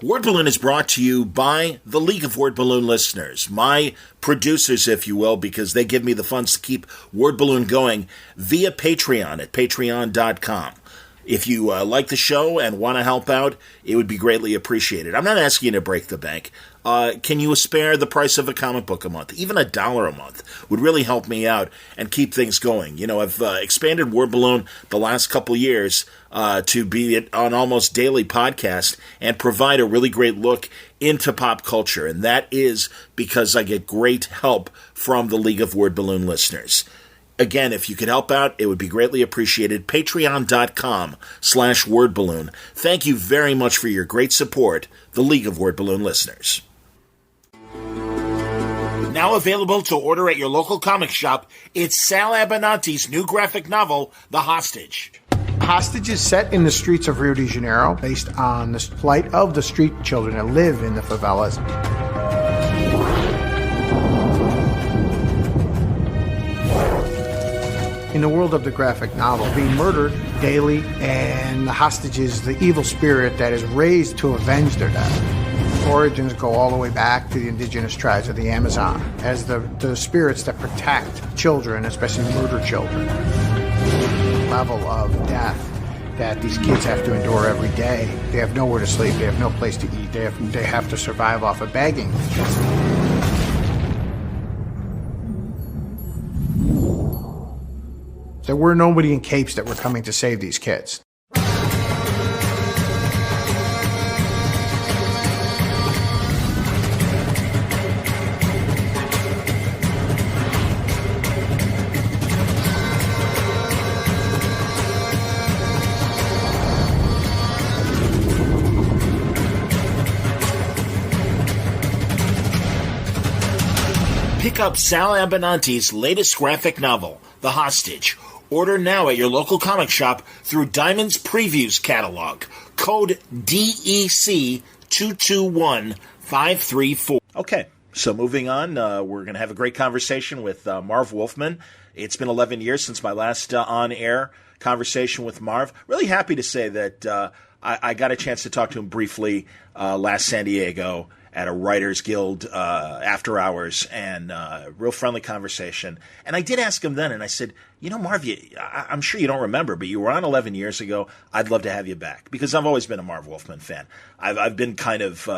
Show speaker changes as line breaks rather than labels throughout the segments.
Word Balloon is brought to you by the League of Word Balloon listeners, my producers, if you will, because they give me the funds to keep Word Balloon going via Patreon at patreon.com. If you like the show and want to help out, it would be greatly appreciated. I'm not asking you to break the bank. Can you spare the price of a comic book a month? Even $1 a month would really help me out and keep things going. You know, I've expanded Word Balloon the last couple years to be an almost daily podcast and provide a really great look into pop culture. And that is because I get great help from the League of Word Balloon listeners. Again, if you could help out, it would be greatly appreciated. Patreon.com/wordballoon. Thank you very much for your great support, the League of Word Balloon listeners. Now available to order at your local comic shop, it's Sal Abenante's new graphic novel, The Hostage.
Hostage is set in the streets of Rio de Janeiro, based on the plight of the street children that live in the favelas. In the world of the graphic novel, being murdered daily, and the hostage is the evil spirit that is raised to avenge their death. Origins go all the way back to the indigenous tribes of the Amazon as the spirits that protect children, especially murdered children. The level of death that these kids have to endure every day. They have nowhere to sleep. They have no place to eat. They have to survive off of begging. There were nobody in capes that were coming to save these kids.
Pick up Sal Abenante's latest graphic novel, The Hostage. Order now at your local comic shop through Diamond's Previews catalog. Code DEC221534. Okay, so moving on, we're going to have a great conversation with Marv Wolfman. It's been 11 years since my last on-air conversation with Marv. Really happy to say that I got a chance to talk to him briefly last San Diego at a Writers Guild after hours, and real friendly conversation. And I did ask him then, and I said, you know, Marv, I'm sure you don't remember, but you were on 11 years ago. I'd love to have you back, because I've always been a Marv Wolfman fan. I've been kind of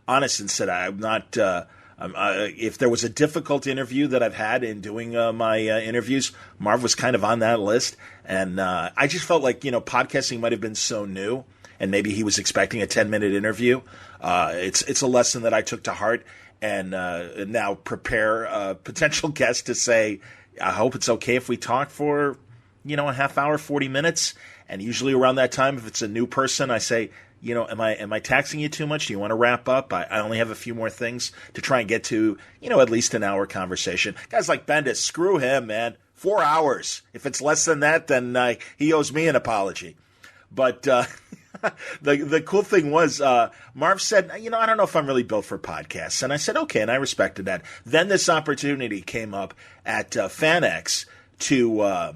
honest and said I'm not if there was a difficult interview that I've had in doing my interviews, Marv was kind of on that list. And I just felt like, you know, podcasting might have been so new, and maybe he was expecting a 10-minute interview. It's a lesson that I took to heart, and now prepare potential guests to say, I hope it's okay if we talk for, you know, a half hour, 40 minutes. And usually around that time, if it's a new person, I say, you know, am I taxing you too much? Do you want to wrap up? I only have a few more things to try and get to, you know, at least an hour conversation. Guys like Bendis, screw him, man. 4 hours. If it's less than that, then he owes me an apology. But the cool thing was, Marv said, you know, I don't know if I'm really built for podcasts. And I said, okay, and I respected that. Then this opportunity came up at FANX to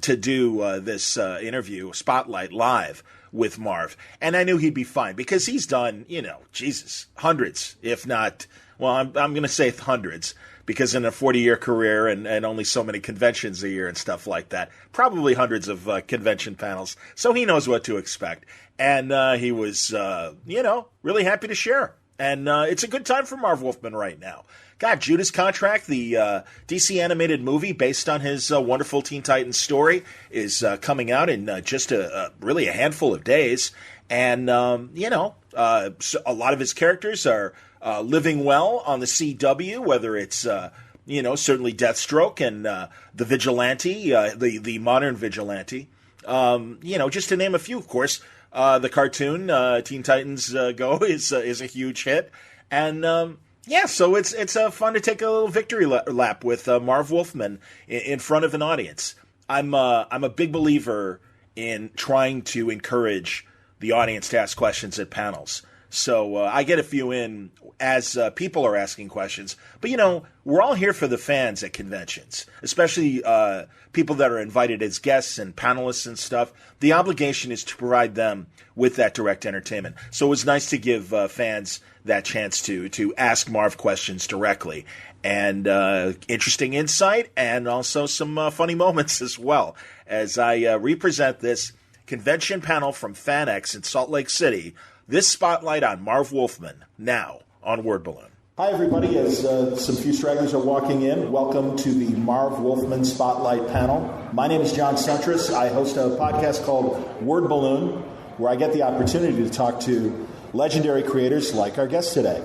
do this interview, Spotlight Live, with Marv. And I knew he'd be fine, because he's done, you know, Jesus, hundreds, if not, well, I'm going to say hundreds, because in a 40-year career and only so many conventions a year and stuff like that, probably hundreds of convention panels. So he knows what to expect. And he was, you know, really happy to share. And it's a good time for Marv Wolfman right now. God, Judas Contract, the DC animated movie based on his wonderful Teen Titans story, is coming out in just really a handful of days. And, you know, so a lot of his characters are living well on the CW, whether it's, you know, certainly Deathstroke and the Vigilante, the modern Vigilante. You know, just to name a few, of course, the cartoon Teen Titans Go is a huge hit. And yeah, so it's fun to take a little victory lap with Marv Wolfman in front of an audience. I'm a big believer in trying to encourage the audience to ask questions at panels. So I get a few in as people are asking questions. But, we're all here for the fans at conventions, especially people that are invited as guests and panelists and stuff. The obligation is to provide them with that direct entertainment. So it was nice to give fans that chance to ask Marv questions directly. And interesting insight and also some funny moments as well as I represent this convention panel from FANX in Salt Lake City. This spotlight on Marv Wolfman, now on Word Balloon. Hi, everybody. As some few stragglers are walking in, welcome to the Marv Wolfman Spotlight panel. My name is John Suntress. I host a podcast called Word Balloon, where I get the opportunity to talk to legendary creators like our guest today.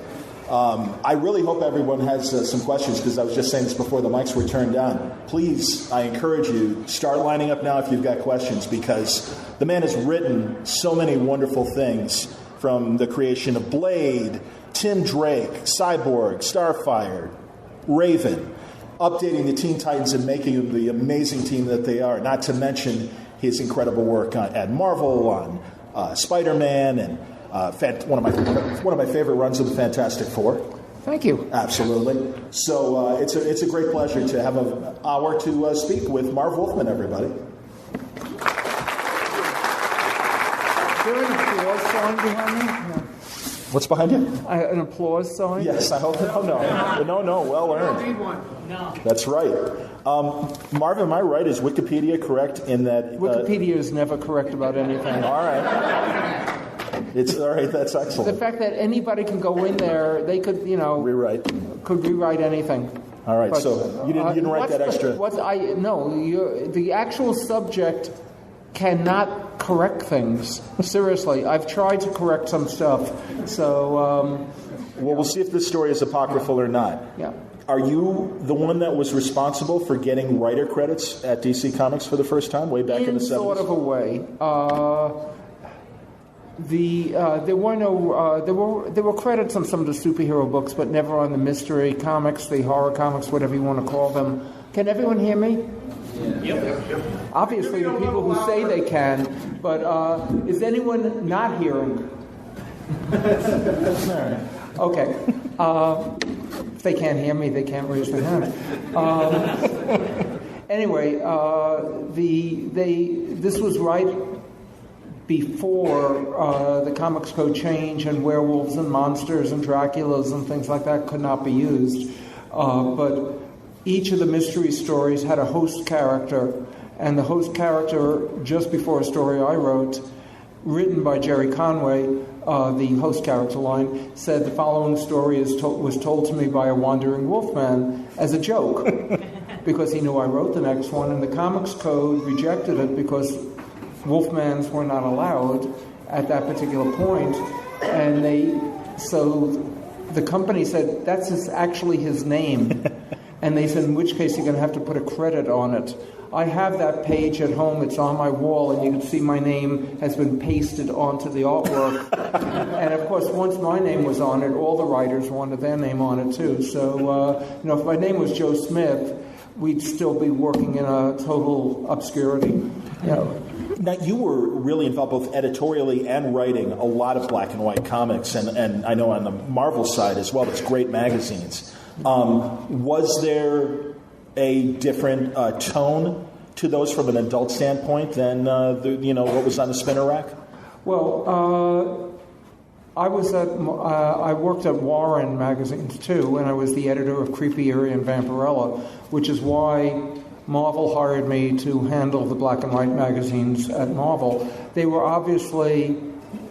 I really hope everyone has some questions, because I was just saying this before the mics were turned on. Please, I encourage you, start lining up now if you've got questions, because the man has written so many wonderful things, from the creation of Blade, Tim Drake, Cyborg, Starfire, Raven, updating the Teen Titans and making them the amazing team that they are, not to mention his incredible work at Marvel, on Spider-Man, and one of my favorite runs of the Fantastic Four.
Thank you.
Absolutely. So it's a great pleasure to have an hour to speak with Marv Wolfman, everybody.
Is there an applause sign behind me? No.
What's behind you?
An applause sign?
Yes, I hope. No, well earned.
I need one. No.
That's right. Marv, am I right? Is Wikipedia correct in that?
Wikipedia is never correct about anything.
All right. It's all right. That's excellent.
The fact that anybody can go in there, they could,
rewrite
anything.
All right. But, so you didn't write that extra.
The actual subject cannot correct things. Seriously, I've tried to correct some stuff. So,
we'll see if this story is apocryphal or not.
Yeah.
Are you the one that was responsible for getting writer credits at DC Comics for the first time, way back in the 70s?
In sort of a way. There were credits on some of the superhero books, but never on the mystery comics, the horror comics, whatever you want to call them. Can everyone hear me?
Yep.
Obviously, the people who say they can, but is anyone not hearing? Okay. If they can't hear me, they can't raise their hand. Anyway, this was right before the Comics Code change, and werewolves and monsters and Draculas and things like that could not be used. But each of the mystery stories had a host character, and the host character, just before a story I wrote, written by Jerry Conway, the host character line, said the following story was told to me by a wandering wolfman as a joke, because he knew I wrote the next one, and the Comics Code rejected it because wolfmans were not allowed at that particular point, and so the company said, that's actually his name. And they said, in which case you're going to have to put a credit on it. I have that page at home. It's on my wall, and you can see my name has been pasted onto the artwork. And, of course, once my name was on it, all the writers wanted their name on it, too. So, if my name was Joe Smith, we'd still be working in a total obscurity.
Now, you were really involved both editorially and writing a lot of black and white comics, and I know on the Marvel side as well, there's great magazines. Was there a different tone to those from an adult standpoint than what was on the spinner rack?
Well, I worked at Warren magazines too, and I was the editor of Creepy, Eerie, and Vampirella, which is why Marvel hired me to handle the black and white magazines at Marvel. They were obviously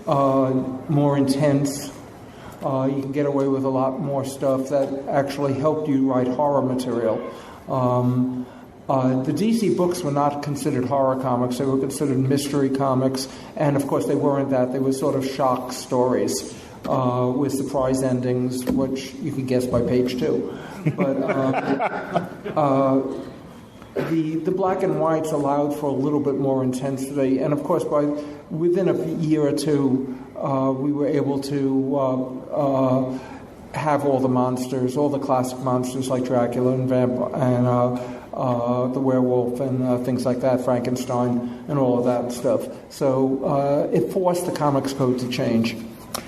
more intense. You can get away with a lot more stuff that actually helped you write horror material. The DC books were not considered horror comics. They were considered mystery comics. And, of course, they weren't that. They were sort of shock stories with surprise endings, which you can guess by page 2. But the black and whites allowed for a little bit more intensity. And, of course, within a year or two, we were able to have all the monsters, all the classic monsters like Dracula and the werewolf and things like that, Frankenstein and all of that stuff. So it forced the Comics Code to change.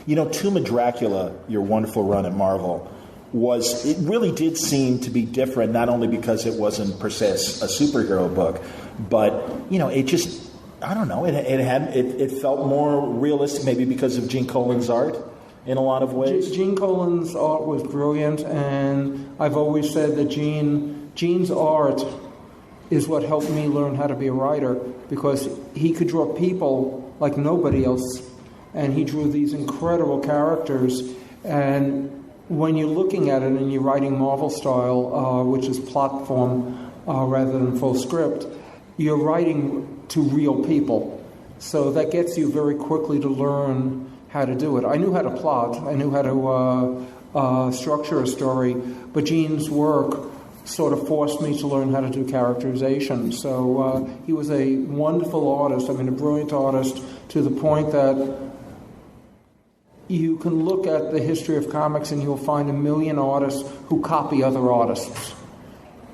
Tomb of Dracula, your wonderful run at Marvel, it really did seem to be different, not only because it wasn't per se a superhero book, but, it just, I don't know, it felt more realistic, maybe because of Gene Colan's art in a lot of ways.
Gene Colan's art was brilliant, and I've always said that Gene's art is what helped me learn how to be a writer, because he could draw people like nobody else, and he drew these incredible characters. And when you're looking at it and you're writing Marvel style, which is plot form rather than full script, you're writing to real people. So that gets you very quickly to learn how to do it. I knew how to plot. I knew how to structure a story, but Gene's work sort of forced me to learn how to do characterization. So he was a wonderful artist, a brilliant artist, to the point that you can look at the history of comics and you'll find a million artists who copy other artists.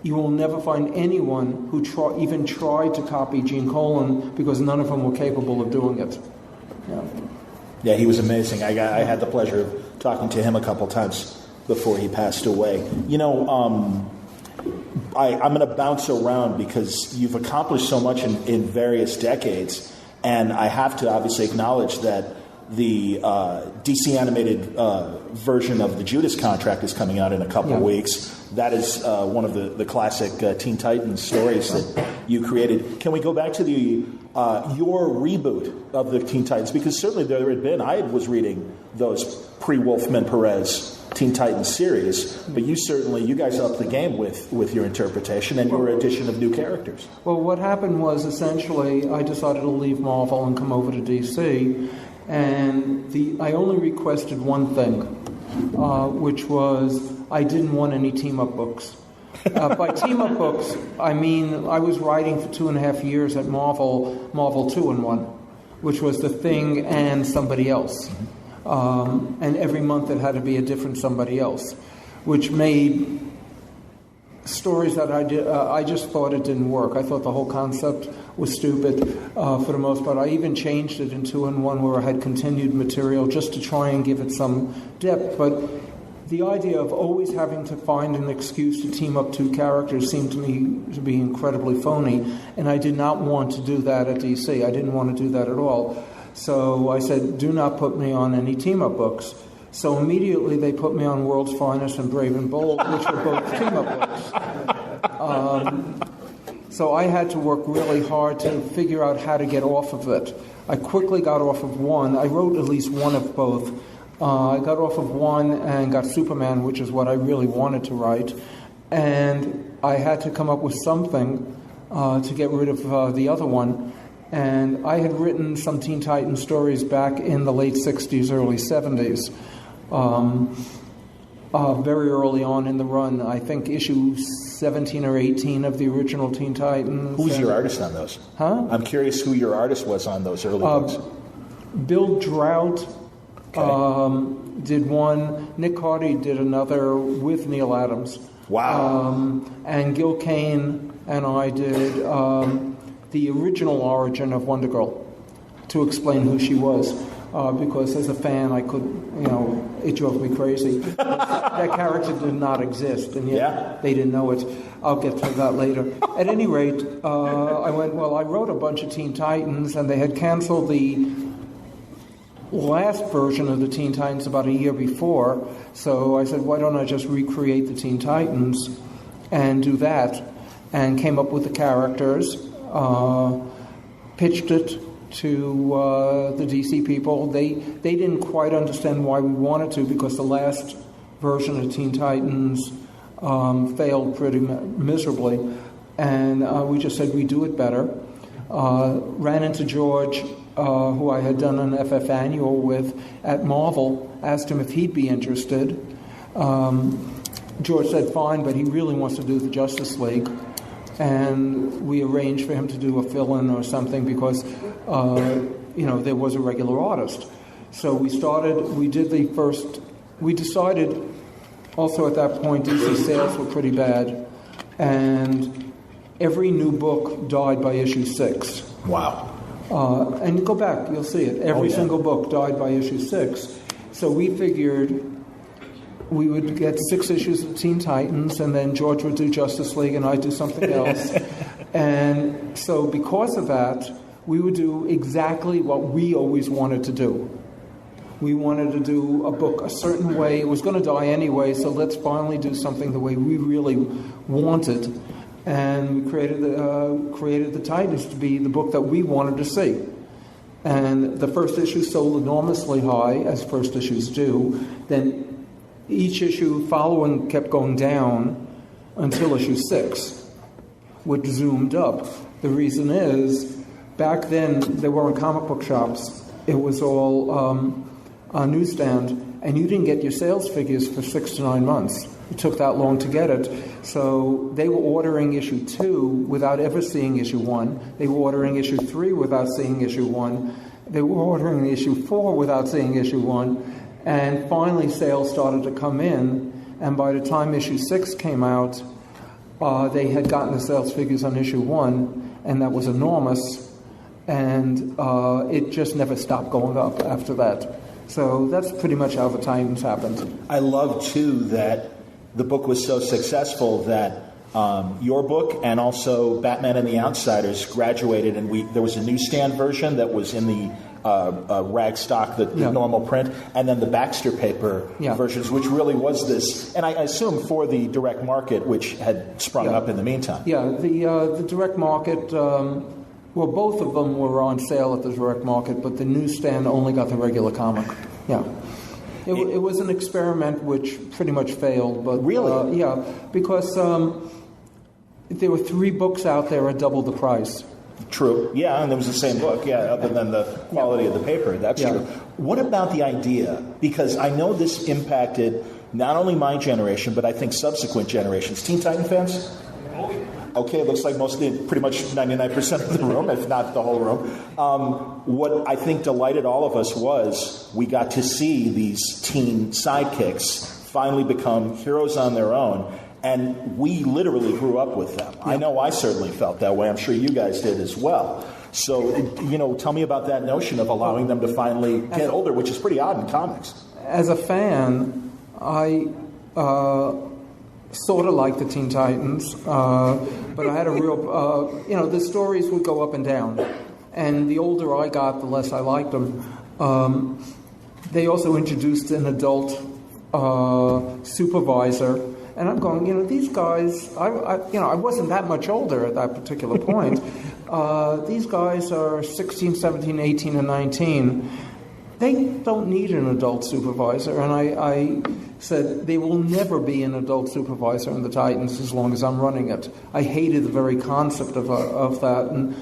You will never find anyone who even tried to copy Gene Colan, because none of them were capable of doing it.
Yeah, he was amazing. I had the pleasure of talking to him a couple times before he passed away. I'm going to bounce around because you've accomplished so much in various decades, and I have to obviously acknowledge that the DC animated version of the Judas Contract is coming out in a couple of weeks. That is one of the classic Teen Titans stories that you created. Can we go back to your reboot of the Teen Titans? Because certainly there had been, I was reading those pre-Wolfman Perez Teen Titans series, but you guys upped the game with your interpretation and your addition of new characters.
Well, what happened was, essentially, I decided to leave Marvel and come over to DC, and I only requested one thing, which was I didn't want any team-up books. By team-up books, I mean I was writing for 2.5 years at Marvel 2-in-1, which was The Thing and somebody else. And every month it had to be a different somebody else, which made stories that I just thought it didn't work. I thought the whole concept was stupid for the most part. I even changed it in 2-in-1 where I had continued material just to try and give it some depth. But the idea of always having to find an excuse to team up two characters seemed to me to be incredibly phony, and I did not want to do that at DC. I didn't want to do that at all. So I said, do not put me on any team-up books. So immediately they put me on World's Finest and Brave and Bold, which were both team-up books. So I had to work really hard to figure out how to get off of it. I quickly got off of one. I wrote at least one of both. I got off of one and got Superman, which is what I really wanted to write. And I had to come up with something to get rid of the other one. And I had written some Teen Titans stories back in the late 60s, early 70s. Very early on in the run, I think issue 17 or 18 of the original Teen Titans.
Who was your artist on those?
Huh?
I'm curious who your artist was on those early books.
Bill Drought did one. Nick Hardy did another with Neil Adams.
Wow.
And Gil Kane and I did the original origin of Wonder Girl, to explain who she was. Because as a fan, I could, it drove me crazy. That character did not exist, and yet they didn't know it. I'll get to that later. At any rate, I wrote a bunch of Teen Titans, and they had canceled the last version of the Teen Titans about a year before. So I said, why don't I just recreate the Teen Titans and do that? And came up with the characters, pitched it to the DC people. They didn't quite understand why we wanted to, because the last version of Teen Titans failed pretty miserably, and we just said we'd do it better. Ran into George, who I had done an FF annual with at Marvel, asked him if he'd be interested. George said fine, but he really wants to do the Justice League. And we arranged for him to do a fill-in or something because, there was a regular artist. So we decided also at that point DC sales were pretty bad, and every new book died by issue 6.
Wow.
And go back, you'll see it. Every single book died by issue 6. So we figured we would get 6 issues of Teen Titans, and then George would do Justice League, and I'd do something else. And so because of that, we would do exactly what we always wanted to do. We wanted to do a book a certain way. It was going to die anyway, so let's finally do something the way we really wanted. And we created the Titans to be the book that we wanted to see. And the first issue sold enormously high, as first issues do. Then each issue following kept going down until issue 6, which zoomed up. The reason is, back then there weren't comic book shops. It was all a newsstand, and you didn't get your sales figures for 6 to 9 months. It took that long to get it. So they were ordering issue 2 without ever seeing issue 1. They were ordering issue 3 without seeing issue 1. They were ordering issue 4 without seeing issue 1. And finally sales started to come in, and by the time issue 6 came out, they had gotten the sales figures on issue 1, and that was enormous. And it just never stopped going up after that. So that's pretty much how the Titans happened.
I love, too, that the book was so successful that your book and also Batman and the Outsiders graduated, and there was a newsstand version that was in the rag stock, the normal print, and then the Baxter paper versions, which really was this, and I assume for the direct market, which had sprung up in the meantime.
Yeah, the direct market, well, both of them were on sale at the direct market, but the newsstand only got the regular comic. Yeah. It was an experiment which pretty much failed, but
really,
because there were 3 books out there at double the price.
True. Yeah, and it was the same book. Yeah, other than the quality of the paper. That's true. What about the idea? Because I know this impacted not only my generation, but I think subsequent generations. Teen Titan fans? Okay, it looks like pretty much 99% of the room, if not the whole room. What I think delighted all of us was we got to see these teen sidekicks finally become heroes on their own, and we literally grew up with them. I know I certainly felt that way. I'm sure you guys did as well. So, tell me about that notion of allowing them to finally get older, which is pretty odd in comics.
As a fan, I sort of like the Teen Titans, but I had a real, the stories would go up and down. And the older I got, the less I liked them. They also introduced an adult supervisor. And I'm going, these guys, I wasn't that much older at that particular point. These guys are 16, 17, 18, and 19. They don't need an adult supervisor. And I said, they will never be an adult supervisor in the Titans as long as I'm running it. I hated the very concept of that. And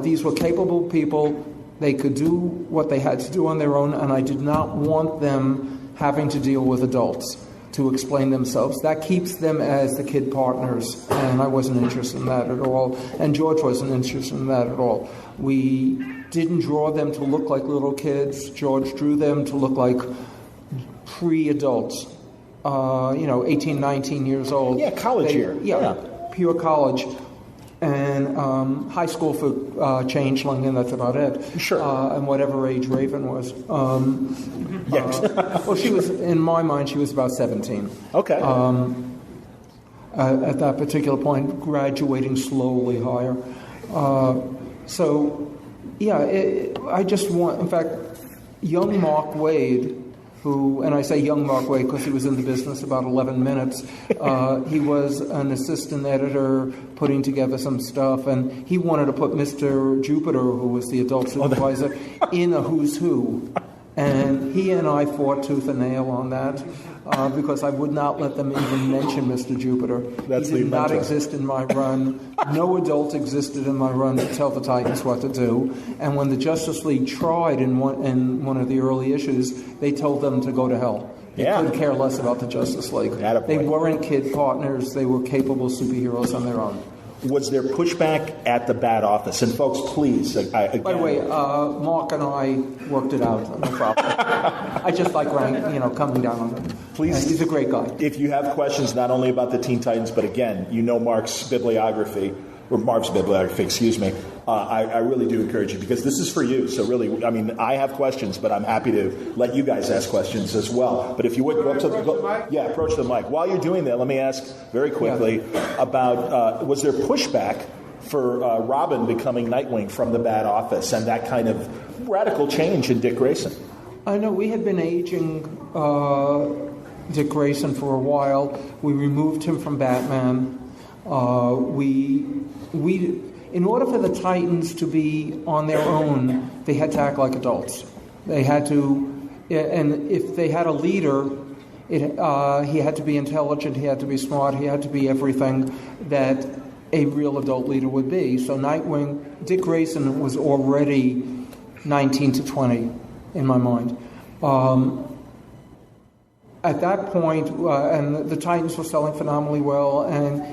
these were capable people. They could do what they had to do on their own, and I did not want them having to deal with adults to explain themselves. That keeps them as the kid partners, and I wasn't interested in that at all, and George wasn't interested in that at all. We didn't draw them to look like little kids. George drew them to look like pre-adults, 18, 19 years old.
Yeah, college year.
Yeah, pure college. And high school for Changeling, and that's about it.
Sure.
And whatever age Raven was.
Yes.
Well, she was, in my mind, she was about 17.
Okay.
At that particular point, graduating slowly higher. I just want, in fact, young Mark Waid, who, and I say young Mark Waid because he was in the business about 11 minutes. He was an assistant editor putting together some stuff, and he wanted to put Mr. Jupiter, who was the adult supervisor, in a who's who. And he and I fought tooth and nail on that because I would not let them even mention Mr. Jupiter. He did not exist in my run. No adult existed in my run to tell the Titans what to do. And when the Justice League tried in one of the early issues, they told them to go to hell. They couldn't care less about the Justice League. They weren't kid partners. They were capable superheroes on their own.
Was there pushback at the Bat office? And folks, please, again.
By the way, Mark and I worked it out. No problem. I just like coming down on him.
Please,
and he's a great guy.
If you have questions, not only about the Teen Titans, but again, Mark's bibliography, or Marv's bibliography, excuse me. I really do encourage you, because this is for you. So really, I mean, I have questions, but I'm happy to let you guys ask questions as well. But if you would go up to the mic? Yeah, approach the mic. While you're doing that, let me ask very quickly about, was there pushback for Robin becoming Nightwing from the Bad Office and that kind of radical change in Dick Grayson?
I know we had been aging Dick Grayson for a while. We removed him from Batman. In order for the Titans to be on their own, they had to act like adults. They had to, and if they had a leader, he had to be intelligent, he had to be smart, he had to be everything that a real adult leader would be. So Nightwing, Dick Grayson was already 19 to 20 in my mind. At that point, and the Titans were selling phenomenally well, and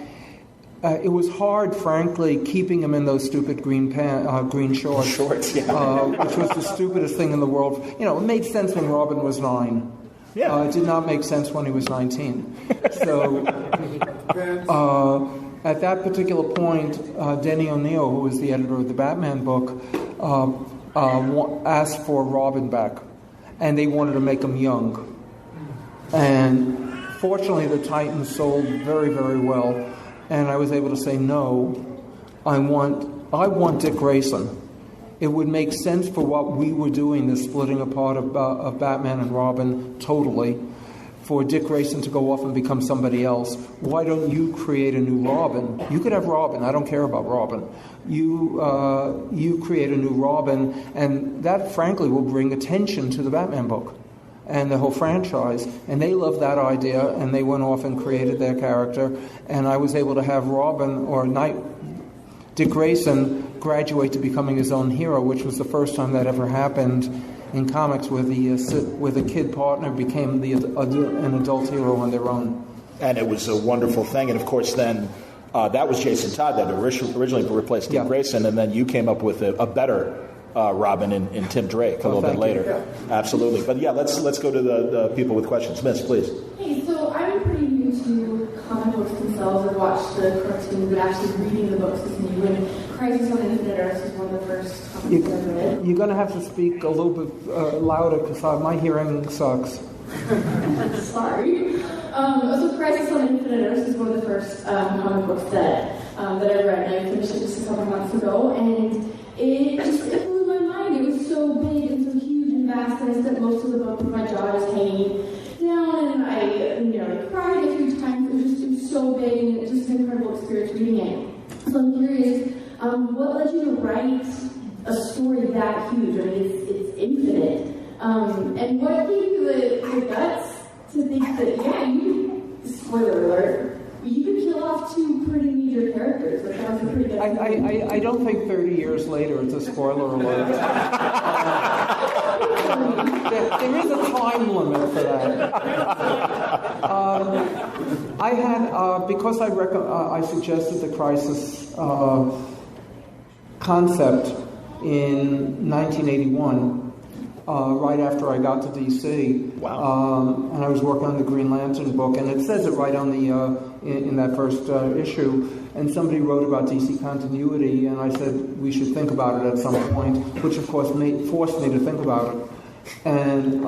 it was hard, frankly, keeping him in those stupid green shorts. Which was the stupidest thing in the world. You know, it made sense when Robin was 9.
Yeah.
It did not make sense when he was 19. So, at that particular point, Denny O'Neil, who was the editor of the Batman book, asked for Robin back, and they wanted to make him young. And fortunately, the Titans sold very, very well. And I was able to say, no, I want Dick Grayson. It would make sense for what we were doing, the splitting apart of Batman and Robin totally, for Dick Grayson to go off and become somebody else. Why don't you create a new Robin? You could have Robin. I don't care about Robin. You create a new Robin, and that, frankly, will bring attention to the Batman book and the whole franchise, and they loved that idea, and they went off and created their character, and I was able to have Dick Grayson graduate to becoming his own hero, which was the first time that ever happened in comics, where the kid partner became an adult hero on their own.
And it was a wonderful thing, and of course then that was Jason Todd that originally replaced Dick Grayson, and then you came up with a better Robin in Tim Drake a little bit later.
Yeah.
Absolutely. But yeah, let's go to the people with questions. Miss, please.
Hey, so I'm pretty new to comic books themselves. I've watched the cartoon, but actually reading the books is new. And Crisis on Infinite Earths is one of the first comics I've read.
You're going to have to speak a little bit louder, because my hearing sucks.
Sorry. So Crisis on Infinite Earths is one of the first comic books that I read, and I finished it just a couple months ago, and it blew my mind. It was so big and so huge and vast, and I spent most of the book with my jaw just hanging down, and I cried a few times. It was so big, and it was just an incredible experience reading it. So I'm curious, what led you to write a story that huge? I mean, it's infinite. And what gave you the guts to think that, spoiler alert, you could kill off 2 pretty major characters? Like, that was a pretty good
I don't think 30 years later it's a spoiler alert. There is a time limit for that. I had, because I suggested the Crisis concept in 1981, right after I got to DC.
Wow.
And I was working on the Green Lantern book, and it says it right on the in that first issue. And somebody wrote about DC continuity, and I said we should think about it at some point, which of course forced me to think about it. And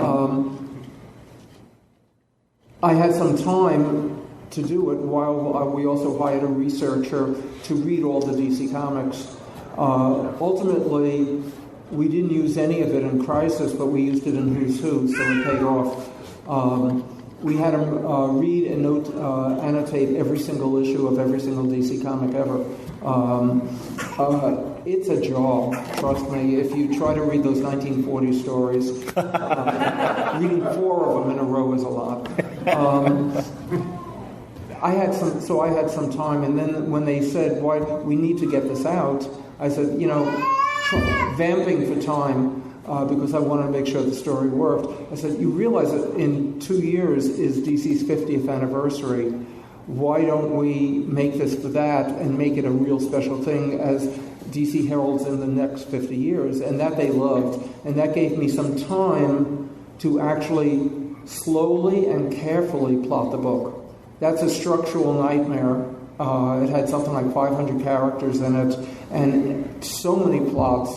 I had some time to do it while we also hired a researcher to read all the DC comics. Ultimately, we didn't use any of it in Crisis, but we used it in Who's Who, so it paid off. We had him read and annotate every single issue of every single DC comic ever. It's a job, trust me. If you try to read those 1940s stories, reading 4 of them in a row is a lot. I had some time, and then when they said, "Why we need to get this out," I said, vamping for time, because I wanted to make sure the story worked. I said, you realize that in 2 years is DC's 50th anniversary. Why don't we make this for that and make it a real special thing as DC heralds in the next 50 years? And that they loved. And that gave me some time to actually slowly and carefully plot the book. That's a structural nightmare It had something like 500 characters in it, and so many plots,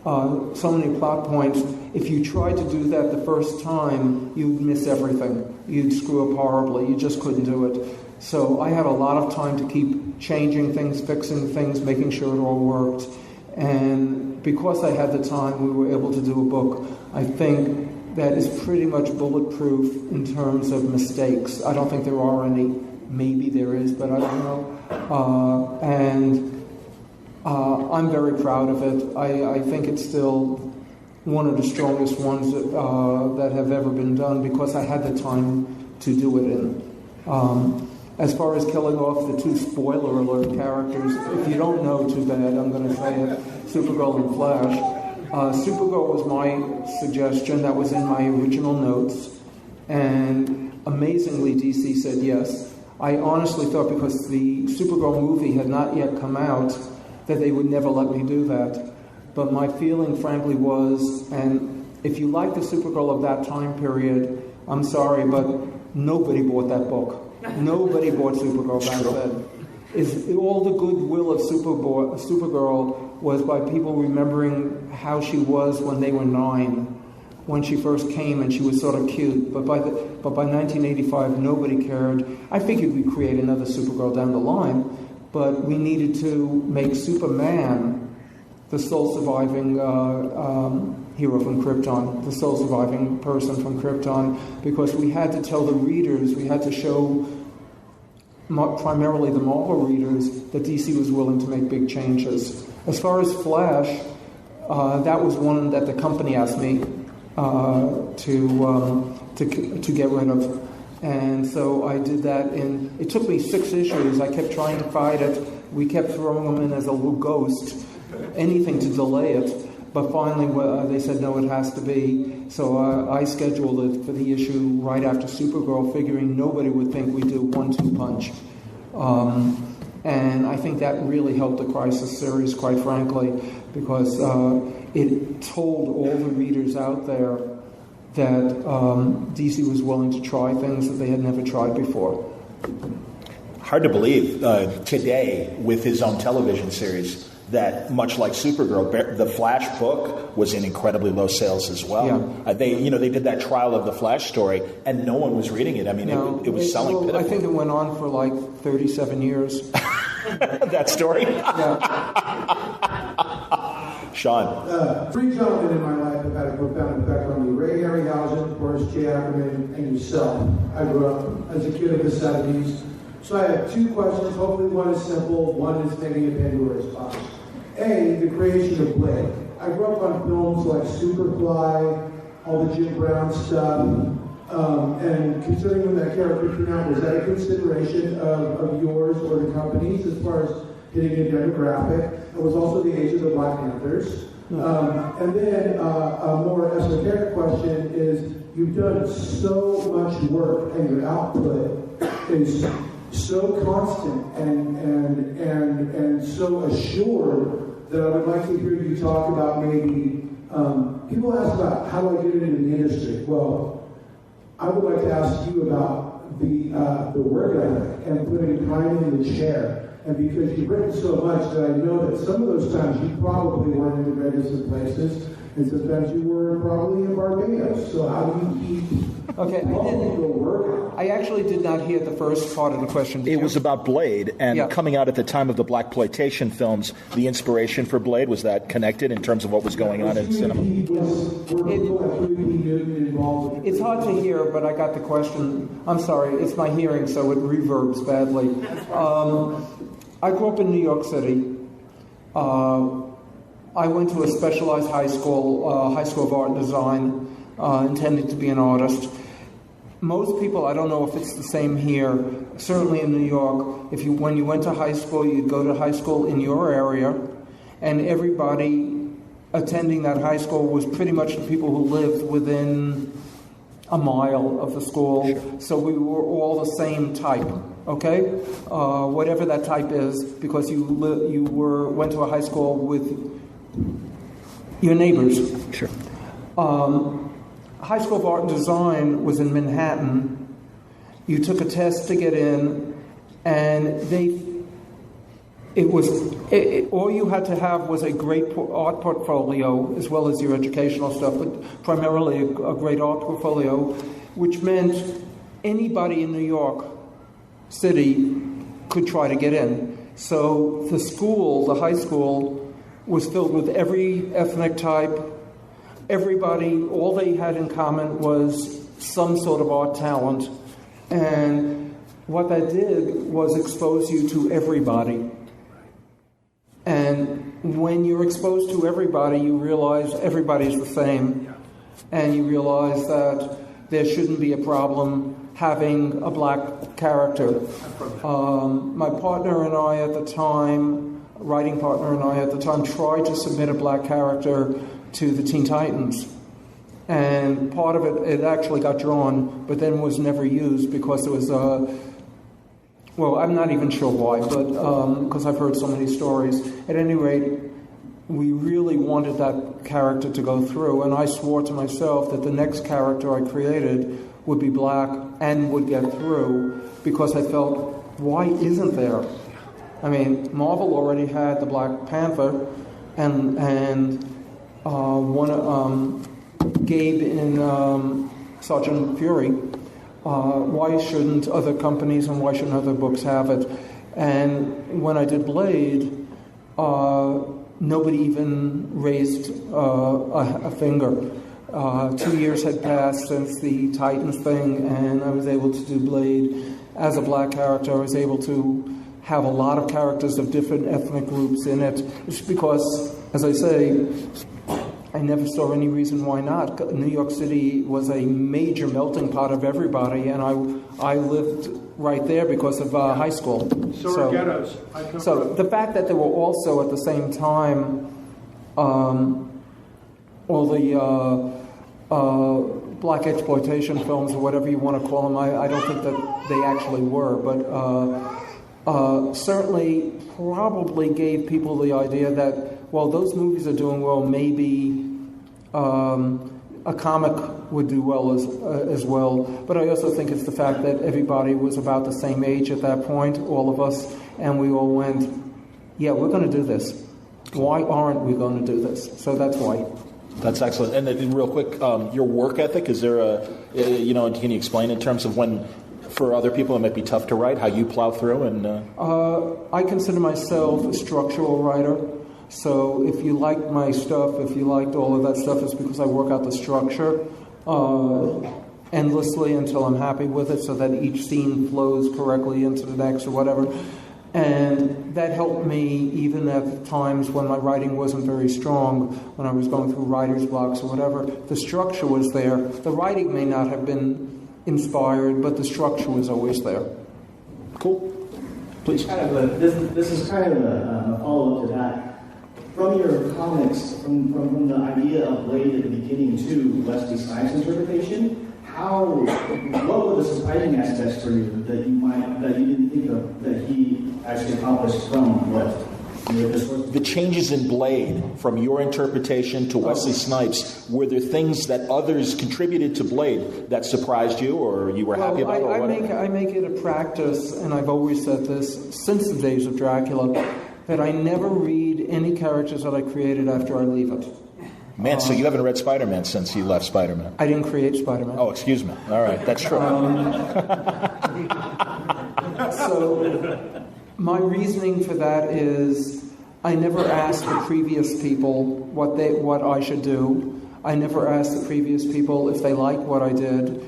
so many plot points. If you tried to do that the first time, you'd miss everything. You'd screw up horribly. You just couldn't do it. So I had a lot of time to keep changing things, fixing things, making sure it all worked. And because I had the time, we were able to do a book, I think, that is pretty much bulletproof in terms of mistakes. I don't think there are any. Maybe there is, but I don't know. I'm very proud of it. I think it's still one of the strongest ones that have ever been done because I had the time to do it in. As far as killing off the two spoiler alert characters, if you don't know too bad, I'm going to say it, Supergirl and Flash. Supergirl was my suggestion. That was in my original notes. And amazingly, DC said yes. I honestly thought because the Supergirl movie had not yet come out that they would never let me do that. But my feeling, frankly, was, and if you like the Supergirl of that time period, I'm sorry, but nobody bought that book. Nobody bought Supergirl back then. All the goodwill of Supergirl was by people remembering how she was when they were 9, when she first came and she was sort of cute. But by 1985, nobody cared. I figured we'd create another Supergirl down the line, but we needed to make Superman the sole surviving hero from Krypton, the sole surviving person from Krypton, because we had to tell the readers, we had to show primarily the Marvel readers that DC was willing to make big changes. As far as Flash, that was one that the company asked me to get rid of. And so I did that it took me 6 issues. I kept trying to fight it. We kept throwing them in as a little ghost, anything to delay it. But finally, they said, no, it has to be. So I scheduled it for the issue right after Supergirl, figuring nobody would think we do 1-2 punch. And I think that really helped the Crisis series, quite frankly, because it told all the readers out there that DC was willing to try things that they had never tried before.
Hard to believe today, with his own television series, that much like Supergirl, the Flash book was in incredibly low sales as well.
Yeah.
They did that trial of the Flash story, and no one was reading it. I mean, it was selling pitifully.
I think it went on for like 37 years.
That story?
Yeah.
Sean.
3 gentlemen in my life have had a profound effect on me. Ray Harryhausen, of course, Jay Ackerman, and yourself. I grew up as a kid of the 70s. So I have 2 questions. Hopefully one is simple, one is maybe a Pandora's box. A, the creation of Blade. I grew up on films like Superfly, all the Jim Brown stuff, and considering when that character came out, was that a consideration of yours or the company's as far as hitting a demographic? It was also the age of the Black Panthers. And then a more esoteric question is, you've done so much work and your output is so constant and so assured that I would like to hear you talk about maybe, people ask about how do I get into the industry? Well, I would like to ask you about the work ethic and putting time in the chair. And because you've written so much that I know that some of those times you probably weren't in the greatest of places, and sometimes you were probably in Barbados. So how do you keep your work out?
I actually did not hear the first part of the question.
It was about Blade, and coming out at the time of the blaxploitation films, the inspiration for Blade, was that connected in terms of what was going on in cinema?
It's hard to hear, but I got the question. I'm sorry, it's my hearing, so it reverbs badly. I grew up in New York City. I went to a specialized high school of art and design, intending to be an artist. Most people, I don't know if it's the same here, certainly in New York, when you went to high school, you'd go to high school in your area, and everybody attending that high school was pretty much the people who lived within a mile of the school, so we were all the same type. Okay, whatever that type is, because you went to a high school with your neighbors.
Sure.
High School of Art and Design was in Manhattan. You took a test to get in, and all you had to have was a great art portfolio as well as your educational stuff, but primarily a great art portfolio, which meant anybody in New York City could try to get in. So the school, the high school, was filled with every ethnic type. Everybody, all they had in common was some sort of art talent. And what that did was expose you to everybody. And when you're exposed to everybody, you realize everybody's the same. And you realize that there shouldn't be a problem having a black character. My partner and I at the time, writing partner and I at the time, tried to submit a black character to the Teen Titans. And part of it actually got drawn, but then was never used because there was well, I'm not even sure why, but because I've heard so many stories. At any rate, we really wanted that character to go through, and I swore to myself that the next character I created would be black and would get through, because I felt, why isn't there? I mean, Marvel already had the Black Panther, and Gabe in Sergeant Fury. Why shouldn't other companies and why shouldn't other books have it? And when I did Blade, nobody even raised a finger. 2 years had passed since the Titans thing, and I was able to do Blade as a black character. I was able to have a lot of characters of different ethnic groups in it. It's because, as I say, I never saw any reason why not. New York City was a major melting pot of everybody, and I lived right there because of high school.
So ghettos.
So the fact that there were also at the same time all the black exploitation films, or whatever you want to call them, I don't think that they actually were, but certainly probably gave people the idea that, well, those movies are doing well, maybe a comic would do well as well. But I also think it's the fact that everybody was about the same age at that point, all of us, and we all went, yeah, we're going to do this. Why aren't we going to do this? So that's why.
That's excellent. And then real quick, your work ethic, is there can you explain in terms of when, for other people it might be tough to write, how you plow through? And
I consider myself a structural writer. So if you like my stuff, if you liked all of that stuff, it's because I work out the structure endlessly until I'm happy with it, so that each scene flows correctly into the next or whatever. And that helped me even at times when my writing wasn't very strong, when I was going through writer's blocks or whatever. The structure was there. The writing may not have been inspired, but the structure was always there.
Cool. Please.
This is kind of a follow-up to that. From your comics, from the idea of Blade at the beginning to Wesley Snipes' interpretation, what were the surprising aspects for you that you didn't think of that he actually accomplished from what?
The changes in Blade, from your interpretation to Wesley Snipes, were there things that others contributed to Blade that surprised you, or you were happy about?
I make it a practice, and I've always said this since the days of Dracula, that I never read any characters that I created after I leave it.
Man, so you haven't read Spider-Man since he left Spider-Man?
I didn't create Spider-Man.
Oh, excuse me. All right, that's true.
So my reasoning for that is I never asked the previous people what I should do. I never asked the previous people if they liked what I did.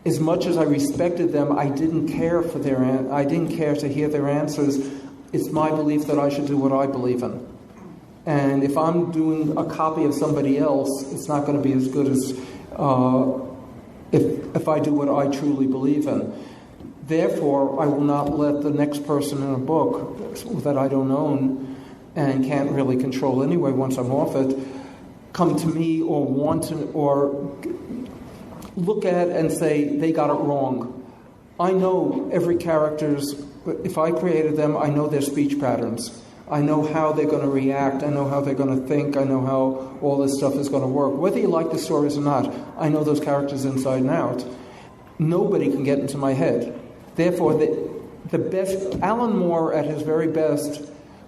As much as I respected them, I didn't care I didn't care to hear their answers. It's my belief that I should do what I believe in. And if I'm doing a copy of somebody else, it's not going to be as good as if I do what I truly believe in. Therefore, I will not let the next person in a book that I don't own and can't really control anyway once I'm off it, come to me or or look at and say, they got it wrong. I know every character's, if I created them, I know their speech patterns. I know how they're going to react. I know how they're going to think. I know how all this stuff is going to work. Whether you like the stories or not, I know those characters inside and out. Nobody can get into my head. Therefore, the best, Alan Moore at his very best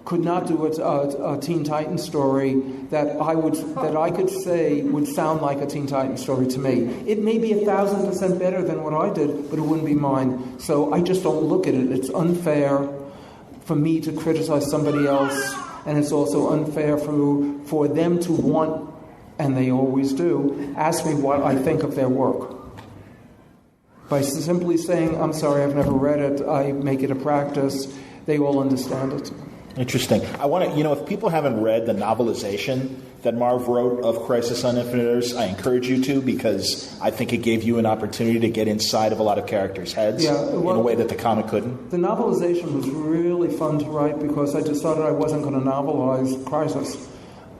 could not do a Teen Titans story that I could say would sound like a Teen Titans story to me. It may be 1,000% better than what I did, but it wouldn't be mine. So I just don't look at it. It's unfair for me to criticize somebody else, and it's also unfair for them to want, and they always do, ask me what I think of their work. By simply saying, I'm sorry, I've never read it, I make it a practice, they all understand it.
Interesting. I want to, if people haven't read the novelization that Marv wrote of Crisis on Infinite Earths, I encourage you to, because I think it gave you an opportunity to get inside of a lot of characters' heads in a way that the comic couldn't.
The novelization was really fun to write because I decided I wasn't going to novelize Crisis.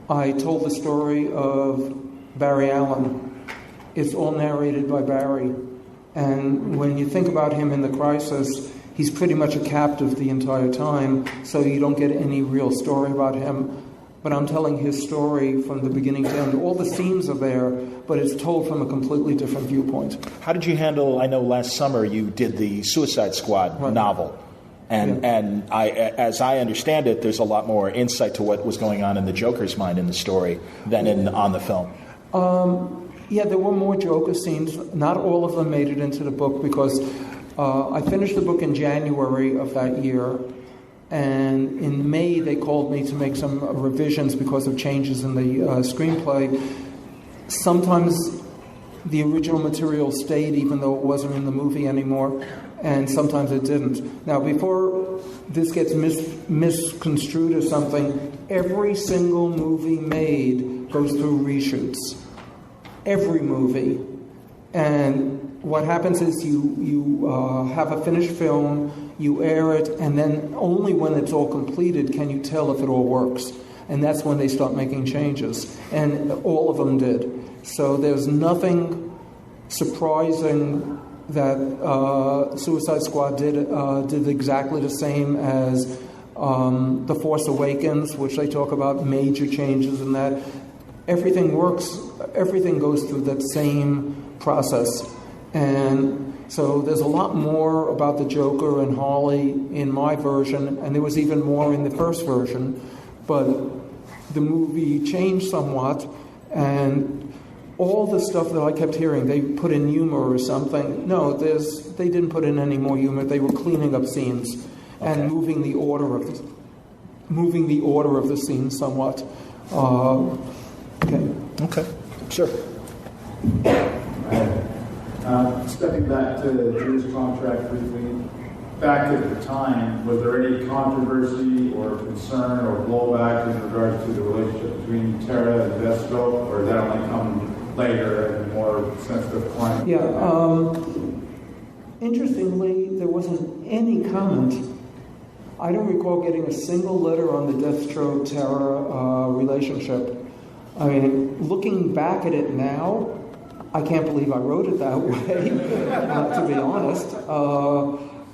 I told the story of Barry Allen. It's all narrated by Barry. And when you think about him in the Crisis, he's pretty much a captive the entire time, so you don't get any real story about him. But I'm telling his story from the beginning to end. All the scenes are there, but it's told from a completely different viewpoint.
How did you handle, I know last summer you did the Suicide Squad novel, and as I understand it, there's a lot more insight to what was going on in the Joker's mind in the story than on the film.
Yeah, there were more Joker scenes. Not all of them made it into the book because I finished the book in January of that year, and in May they called me to make some revisions because of changes in the screenplay. Sometimes the original material stayed even though it wasn't in the movie anymore, and sometimes it didn't. Now, before this gets misconstrued or something, every single movie made goes through reshoots. Every movie. And what happens is you have a finished film, you air it, and then only when it's all completed can you tell if it all works. And that's when they start making changes. And all of them did. So there's nothing surprising that Suicide Squad did exactly the same as The Force Awakens, which they talk about major changes in that. Everything works, everything goes through that same process. And so there's a lot more about the Joker and Harley in my version, and there was even more in the first version, but the movie changed somewhat, and all the stuff that I kept hearing, they put in humor or something. No, they didn't put in any more humor. They were cleaning up scenes and moving the order of the scene somewhat.
Okay. Sure.
Stepping back to the Jewish contract briefly, back at the time, was there any controversy or concern or blowback in regards to the relationship between Tara and Deathstroke, or did that only come later at a more sensitive climate?
Yeah. Interestingly, there wasn't any comment. I don't recall getting a single letter on the Deathstroke-Tara relationship. I mean, looking back at it now, I can't believe I wrote it that way, to be honest.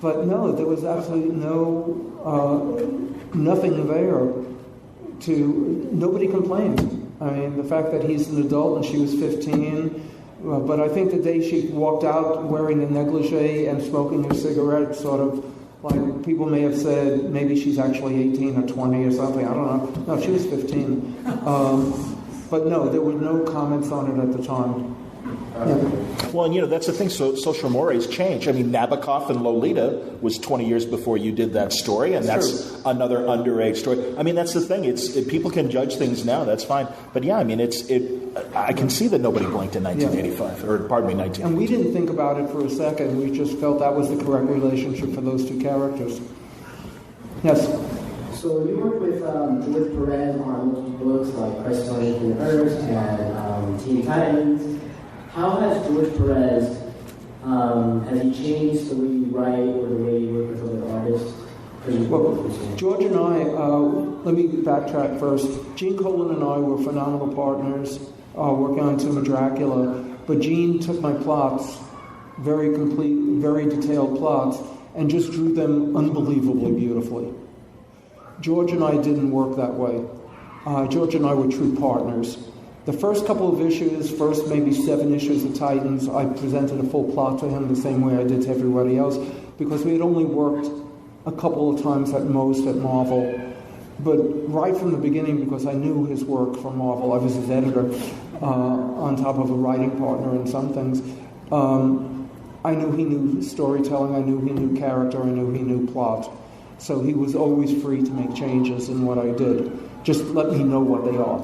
But no, there was absolutely nothing there. Nobody complained. I mean, the fact that he's an adult and she was 15, but I think the day she walked out wearing a negligee and smoking a cigarette, sort of like people may have said maybe she's actually 18 or 20 or something. I don't know. No, she was 15. But no, there were no comments on it at the time. Yeah.
Well, and that's the thing. So social mores change. I mean, Nabokov and Lolita was 20 years before you did that story, and that's another underage story. I mean, that's the thing. People can judge things now. That's fine. But yeah, I mean, I can see that nobody blinked in 1985, or pardon me, 19.
And we didn't think about it for a second. We just felt that was the correct relationship for those two characters. Yes.
So you worked with George Perez on multiple books like Crisis on Infinite Earths and Teen Titans. How has George Perez, has he changed the way you write or the way you work with other artists?
Well, George and I, let me backtrack first. Gene Colan and I were phenomenal partners working on Tomb of Dracula, but Gene took my plots, very complete, very detailed plots, and just drew them unbelievably beautifully. George and I didn't work that way. George and I were true partners. The first couple of issues, first maybe 7 issues of Titans, I presented a full plot to him the same way I did to everybody else, because we had only worked a couple of times at most at Marvel. But right from the beginning, because I knew his work from Marvel, I was his editor, on top of a writing partner in some things. I knew he knew storytelling, I knew he knew character, I knew he knew plot. So he was always free to make changes in what I did. Just let me know what they are,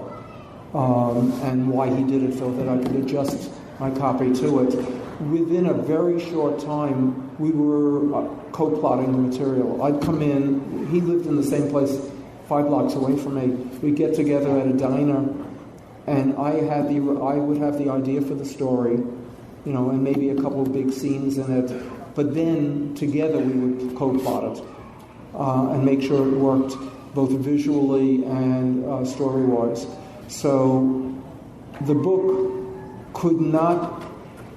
and why he did it so that I could adjust my copy to it. Within a very short time, we were co-plotting the material. I'd come in, he lived in the same place 5 blocks away from me. We'd get together at a diner, and I would have the idea for the story, and maybe a couple of big scenes in it. But then together we would co-plot it and make sure it worked both visually and story-wise. So the book could not.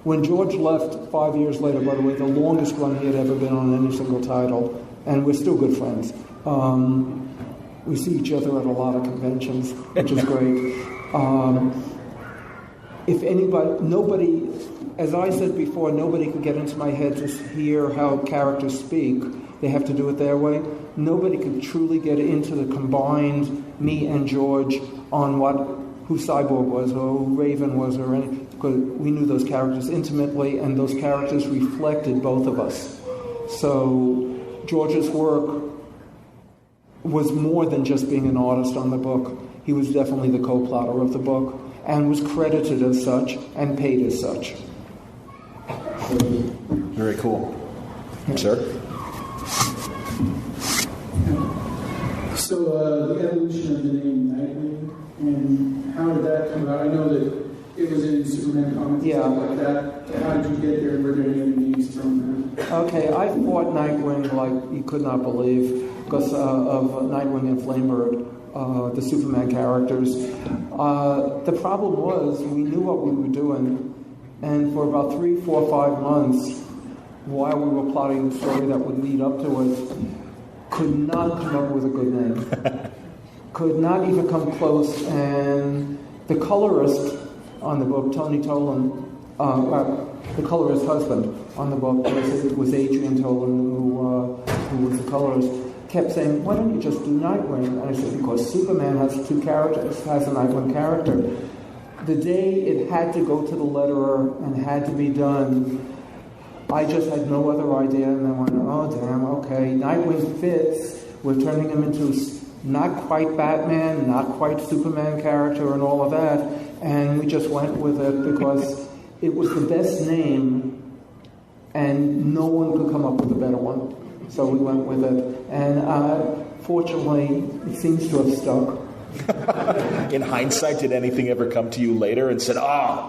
When George left 5 years later, by the way, the longest run he had ever been on any single title, and we're still good friends. We see each other at a lot of conventions, which is great. Nobody, as I said before, nobody could get into my head to hear how characters speak. They have to do it their way. Nobody could truly get into the combined me and George on who Cyborg was or who Raven was or anything, because we knew those characters intimately, and those characters reflected both of us. So George's work was more than just being an artist on the book. He was definitely the co-plotter of the book and was credited as such and paid as such.
Very cool. Sir?
So the evolution of the name Nightwing, and how did that come about? I know that it was in Superman comics and stuff like that. How did you get there, and were there any other names from that?
Okay, I fought Nightwing like you could not believe because of Nightwing and Flamebird, the Superman characters. The problem was we knew what we were doing, and for about 3, 4, 5 months, while we were plotting the story that would lead up to it, could not come up with a good name. Could not even come close. And the colorist on the book, Tony Tolan, the colorist's husband on the book, it was Adrian Tolan who was the colorist, kept saying, why don't you just do Nightwing? And I said, because Superman has 2 characters, has a Nightwing character. The day it had to go to the letterer and had to be done, I just had no other idea, and I went, oh damn, okay, Nightwing fits. We're turning him into not quite Batman, not quite Superman character and all of that, and we just went with it because it was the best name and no one could come up with a better one. So we went with it, and fortunately it seems to have stuck.
In hindsight, did anything ever come to you later and said,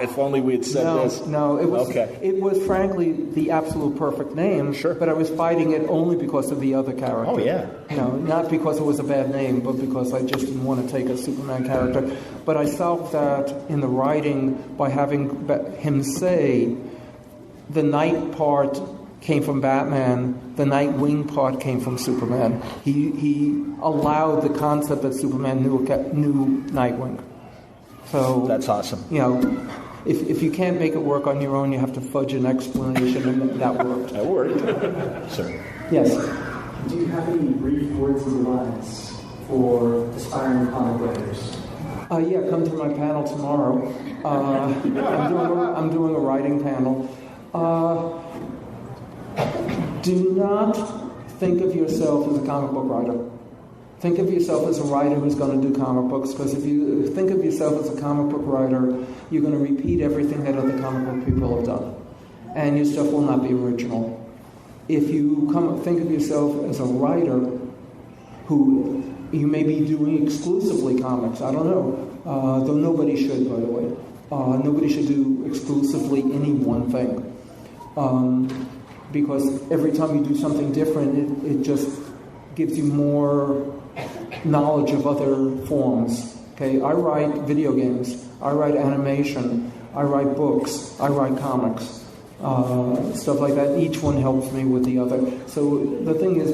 if only we had said this?
No, it was
okay.
It was frankly the absolute perfect name,
sure.
But I was fighting it only because of the other character.
Oh, yeah.
Not because it was a bad name, but because I just didn't want to take a Superman character. But I solved that in the writing by having him say the night part came from Batman, the Nightwing part came from Superman. He allowed the concept that Superman knew Nightwing. So
that's awesome.
If you can't make it work on your own, you have to fudge an explanation, and that worked.
That worked. Sir.
Yes.
Do you have any brief words of advice for aspiring comic writers?
Yeah, come to my panel tomorrow. I'm doing a writing panel. Do not think of yourself as a comic book writer. Think of yourself as a writer who's going to do comic books, because if you think of yourself as a comic book writer, you're going to repeat everything that other comic book people have done, and your stuff will not be original. If you think of yourself as a writer who you may be doing exclusively comics, I don't know, though nobody should, by the way. Nobody should do exclusively any one thing. Because every time you do something different, it just gives you more knowledge of other forms. Okay, I write video games, I write animation, I write books, I write comics, stuff like that. Each one helps me with the other. So the thing is,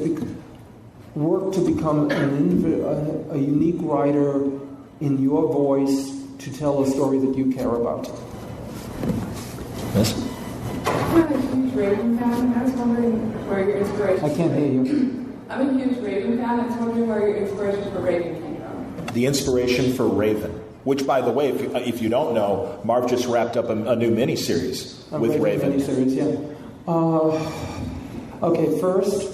work to become a unique writer in your voice to tell a story that you care about.
Yes?
I'm a huge Raven fan. I was wondering where your inspiration.
I can't hear you.
I'm a huge Raven fan. I was wondering where your inspiration for Raven came from.
The inspiration for Raven, which, by the way, if you don't know, Marv just wrapped up a new miniseries with Raven.
Miniseries, yeah. Okay, first,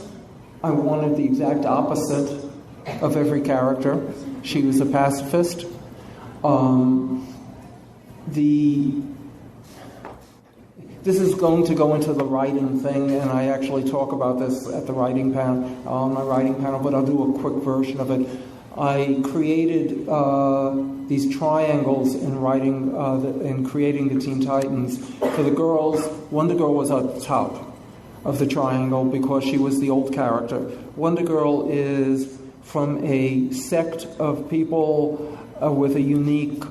I wanted the exact opposite of every character. She was a pacifist. This is going to go into the writing thing, and I actually talk about this at the writing panel, on my writing panel, but I'll do a quick version of it. I created these triangles in writing, in creating the Teen Titans. For the girls, Wonder Girl was at the top of the triangle because she was the old character. Wonder Girl is from a sect of people with a unique,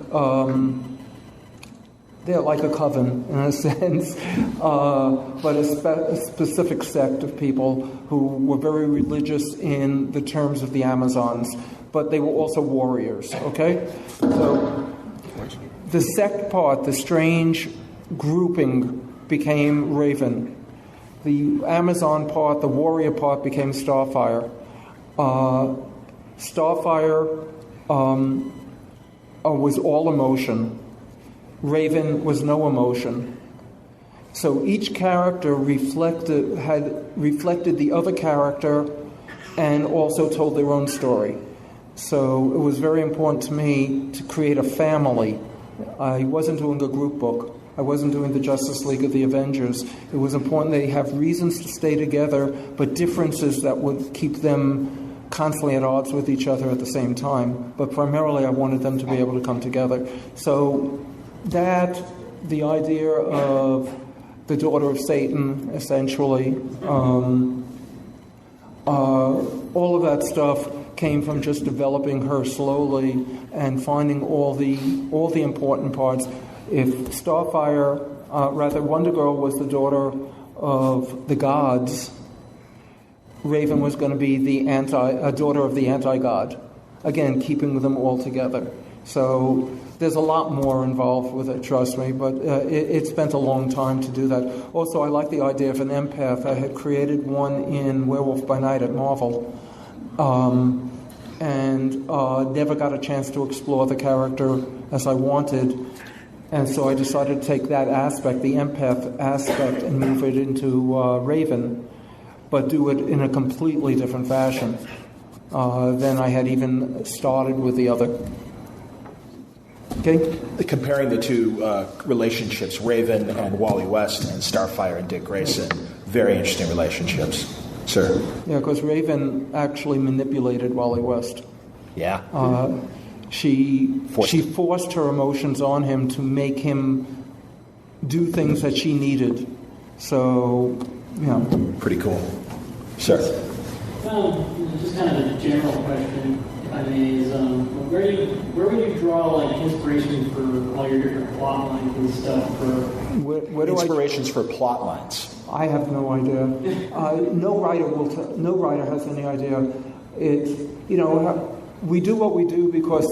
they're like a coven in a sense, but a specific sect of people who were very religious in the terms of the Amazons, but they were also warriors, okay? So the sect part, the strange grouping, became Raven. The Amazon part, the warrior part, became Starfire. Starfire was all emotion. Raven was no emotion. So each character had reflected the other character and also told their own story. So it was very important to me to create a family. I wasn't doing a group book. I wasn't doing the Justice League of the Avengers. It was important they have reasons to stay together, but differences that would keep them constantly at odds with each other at the same time. But primarily I wanted them to be able to come together. So that, the idea of the daughter of Satan, essentially, all of that stuff came from just developing her slowly and finding all the important parts. If Starfire, rather Wonder Girl was the daughter of the gods, Raven was going to be a daughter of the anti-god. Again, keeping them all together. So there's a lot more involved with it, trust me, but it spent a long time to do that. Also, I like the idea of an empath. I had created one in Werewolf by Night at Marvel, and never got a chance to explore the character as I wanted. And so I decided to take that aspect, the empath aspect, and move it into Raven, but do it in a completely different fashion than I had even started with the other. Okay.
Comparing the two relationships, Raven and Wally West and Starfire and Dick Grayson, very interesting relationships. Sir?
Yeah, because Raven actually manipulated Wally West.
Yeah.
She forced her emotions on him to make him do things that she needed. So, yeah.
Pretty cool. Sir?
Just kind of a general question, if I may, is where would you draw like inspiration for all your different plot lines and stuff?
Where
inspirations for plot lines?
I have no idea. No writer has any idea. We do what we do because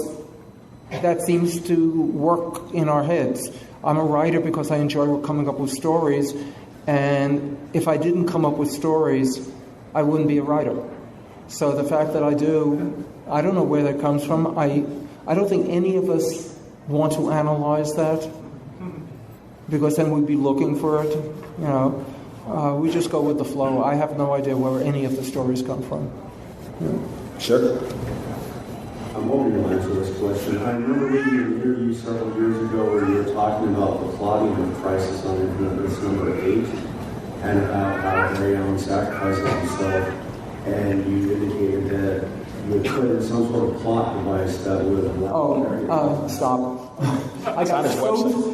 that seems to work in our heads. I'm a writer because I enjoy coming up with stories, and if I didn't come up with stories, I wouldn't be a writer. So the fact that I do, I don't know where that comes from. I don't think any of us want to analyze that, because then we'd be looking for it. We just go with the flow. I have no idea where any of the stories come from.
Sure.
I'm hoping you'll answer this question. I remember reading an interview several years ago where you were talking about the plotting of Crisis on Infinite Earths number 8 and about how Barry Allen sacrifices himself, and you indicated that you would put in some sort of plot device that would allow
stop. I got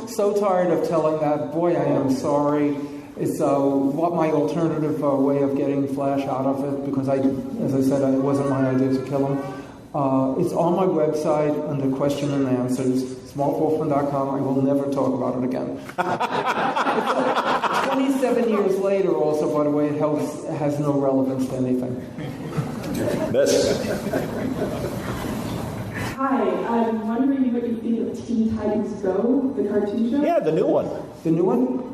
so tired of telling that. Boy, I am sorry. It's what my alternative way of getting Flash out of it, because as I said, it wasn't my idea to kill him. It's on my website under question and answers, smaltwolfman.com. I will never talk about it again. 27 years later also, by the way, it has no relevance to anything.
Hi, I'm wondering what you think of Teen Titans Go, the cartoon show?
Yeah, the new one.
The new one?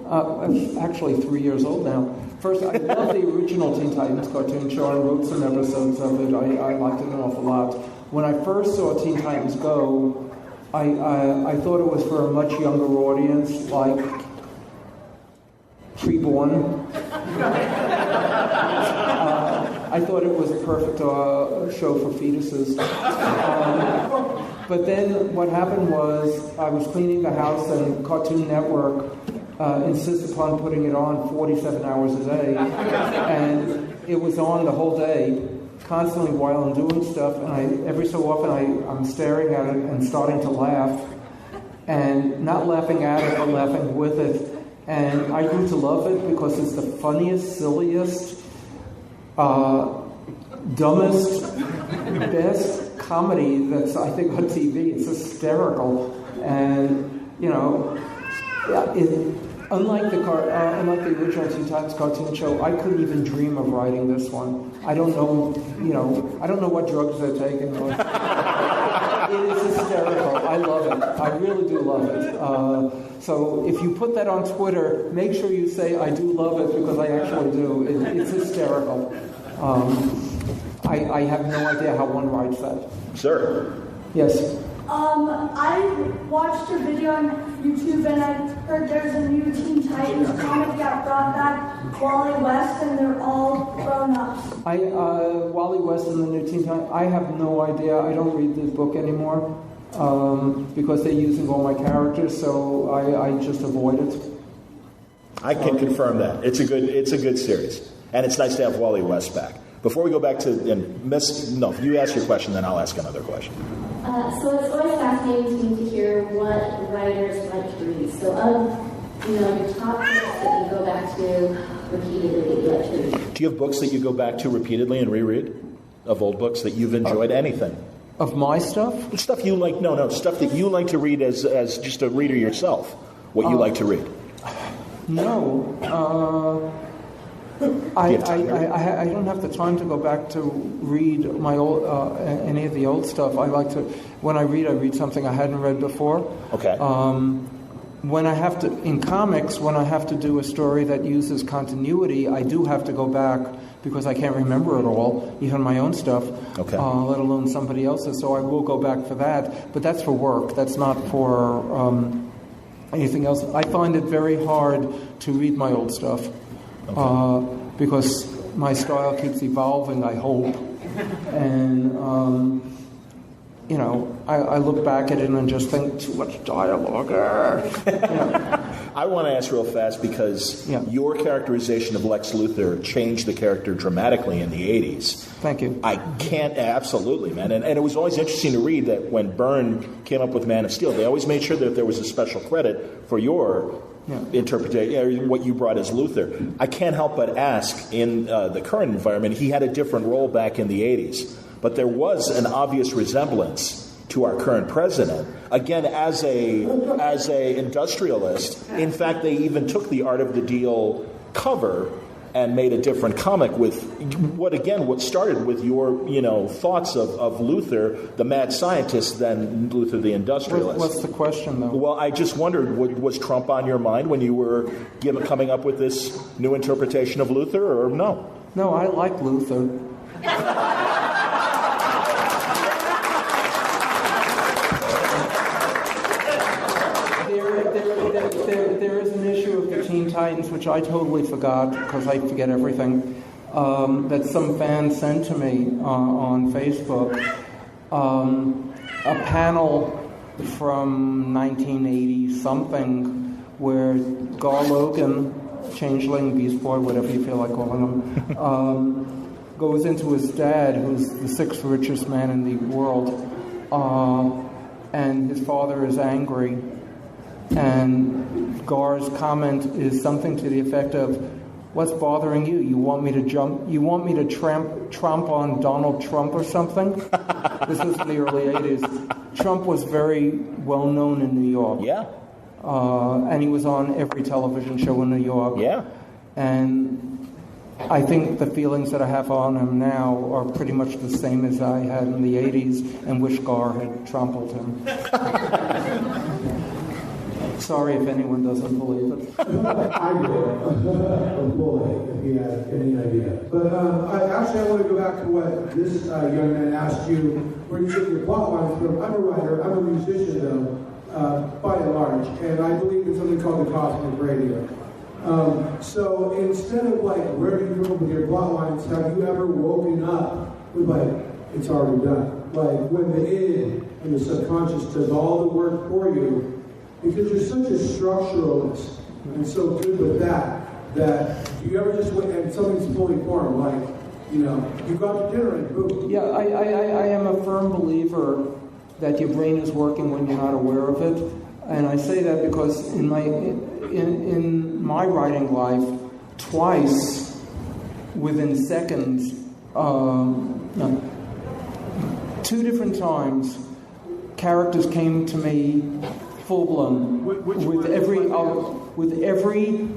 It's actually 3 years old now. First, I love the original Teen Titans cartoon show. I wrote some episodes of it. I liked it an awful lot. When I first saw Teen Titans Go, I thought it was for a much younger audience, like preborn. I thought it was a perfect show for fetuses. But then what happened was I was cleaning the house and Cartoon Network insisted upon putting it on 47 hours a day. And it was on the whole day, constantly while I'm doing stuff. And every so often I'm staring at it and starting to laugh. And not laughing at it, but laughing with it. And I grew to love it because it's the funniest, silliest, dumbest, best comedy that's, I think, on TV. It's hysterical. And, you know, unlike the original Teen Titans cartoon show, I couldn't even dream of writing this one. I don't know, I don't know what drugs they're taking. It is hysterical. I love it. I really do love it. So if you put that on Twitter, make sure you say, I do love it, because I actually do. It's hysterical. I have no idea how one writes that.
Sir?
Yes?
I watched a video on YouTube and I heard there's a new Teen Titans comic that brought back Wally West and they're all grown-ups.
Wally West and the new Teen Titans, I have no idea. I don't read this book anymore because they're using all my characters, so I just avoid it.
I can confirm that. It's a good series. And it's nice to have Wally West back. Before we go back to, if you ask your question, then I'll ask another question.
So it's always fascinating to me to hear what writers like to read. So your top books that you go back to repeatedly that you like to read.
Do you have books that you go back to repeatedly and reread? Of old books that you've enjoyed? Anything?
Of my stuff?
Stuff you like, stuff that you like to read as just a reader yourself. What you like to read?
No. I don't have the time to go back to read my old any of the old stuff. I like to, when I read something I hadn't read before.
Okay.
When I have to, in comics, when I have to do a story that uses continuity, I do have to go back because I can't remember it all, even my own stuff,
okay.
Let alone somebody else's. So I will go back for that, but that's for work. That's not for anything else. I find it very hard to read my old stuff. Okay. Because my style keeps evolving, I hope. And, I look back at it and just think, too much dialogue.
I want to ask real fast because your characterization of Lex Luthor changed the character dramatically in the 80s.
Thank you.
Absolutely, man. And it was always interesting to read that when Byrne came up with Man of Steel, they always made sure that there was a special credit for your interpretation, what you brought as Luthor. I can't help but ask, in the current environment, he had a different role back in the 80s, but there was an obvious resemblance to our current president. Again, as a industrialist, in fact, they even took the Art of the Deal cover and made a different comic with what started with your thoughts of Luthor, the mad scientist, than Luthor the industrialist.
What's the question, though?
Well, I just wondered, was Trump on your mind when you were coming up with this new interpretation of Luthor, or no?
No, I like Luthor. There is an issue of the Teen Titans, which I totally forgot, because I forget everything, that some fans sent to me on Facebook. A panel from 1980-something where Gar Logan, Changeling, Beast Boy, whatever you feel like calling him, goes into his dad, who's the sixth richest man in the world, and his father is angry. And Gar's comment is something to the effect of, "What's bothering you? You want me to tromp on Donald Trump or something?" This was in the early 80s. Trump was very well known in New York.
Yeah.
And he was on every television show in New York.
Yeah.
And I think the feelings that I have on him now are pretty much the same as I had in the 80s, and wish Gar had trampled him. Sorry if anyone doesn't believe it.
I do. A bully, if you have any idea. But I want to go back to what this young man asked you, where you took your plot lines from. I'm a writer, I'm a musician, though, by and large, and I believe in something called the cosmic radio. So instead of like, where do you come up with your plot lines, have you ever woken up with like, it's already done? Like when the id and the subconscious does all the work for you, because you're such a structuralist and so good with that you ever just went and something's fully formed, like, you know, you got to dinner and boom.
Yeah, I am a firm believer that your brain is working when you're not aware of it. And I say that because in my writing life, twice within seconds, 2 different times, characters came to me full-blown with every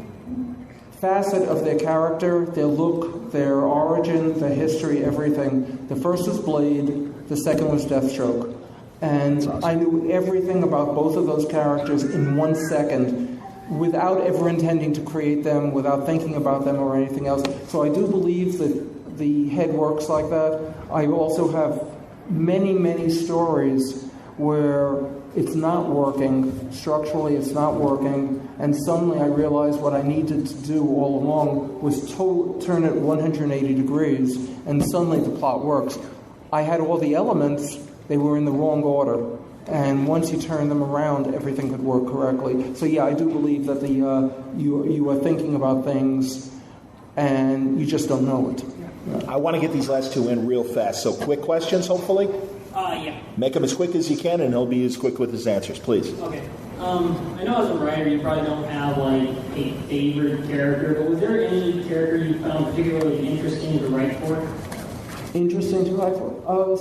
facet of their character, their look, their origin, their history, everything. The first was Blade, the second was Deathstroke. And I knew everything about both of those characters in 1 second without ever intending to create them, without thinking about them or anything else. So I do believe that the head works like that. I also have many, many stories where it's not working, structurally it's not working, and suddenly I realized what I needed to do all along was turn it 180 degrees, and suddenly the plot works. I had all the elements, they were in the wrong order, and once you turn them around, everything could work correctly. So yeah, I do believe that you are thinking about things, and you just don't know it.
I want to get these last 2 in real fast, so quick questions, hopefully?
Yeah.
Make them as quick as you can, and he'll be as quick with his answers, please.
Okay. I know as a writer, you probably don't have, like, a favorite character, but was there any character you found particularly interesting to write for?
Interesting to write for?